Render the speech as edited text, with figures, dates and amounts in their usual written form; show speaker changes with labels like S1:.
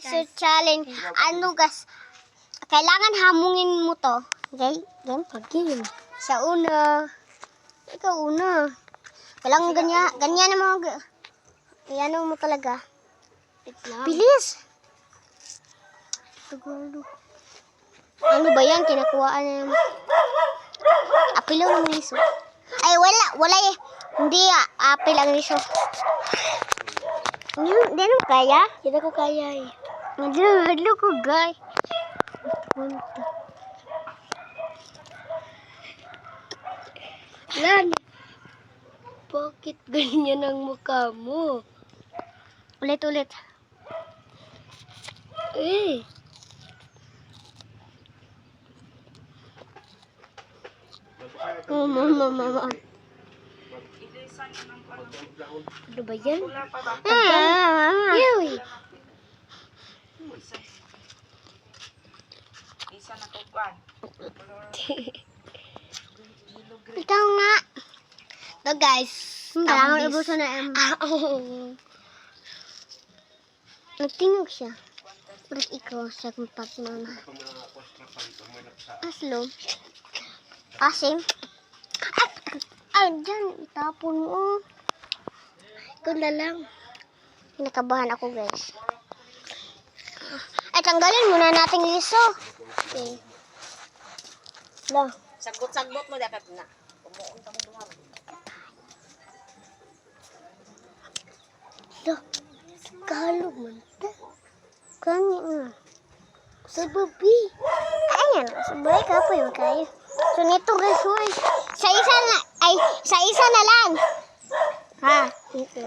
S1: So, challenge. Ano, guys? Kailangan hamungin mo to. Okay? Game. Sa una. Ikaw una. Kailangan ganyan na mga... Ganyan mo talaga. Bilis! Ano ba yan? Kinakuhaan na naman. Apil lang ng liso. Ay, wala eh. Hindi, apil ang liso. Hindi mo kaya? Hindi ko kaya eh. Hindi ko guys. Lan, bakit ganyan ang mukha mo? Ulit. Eh. Mama. Ano ba yan? Yoy.
S2: Isa na kukuan.
S1: Ikaw nga. So guys. Kailangan ibuso na nagtingog siya. Pero ikaw sa kumpak mama. Aslo. Asim. Ay, dyan. Itapon mo. Ikaw na lang. Nakabahan ako, guys. Ay, tanggalin muna nating liso. Okay.
S2: Sagot mo dapat na. Kumuun ka mo duha.
S1: Kalog man. Kani nga. Sa babi. Ayan. Sabay ka pa yung kayo. So, nito guys, huy. Sa isa na lang. Ha? Ito.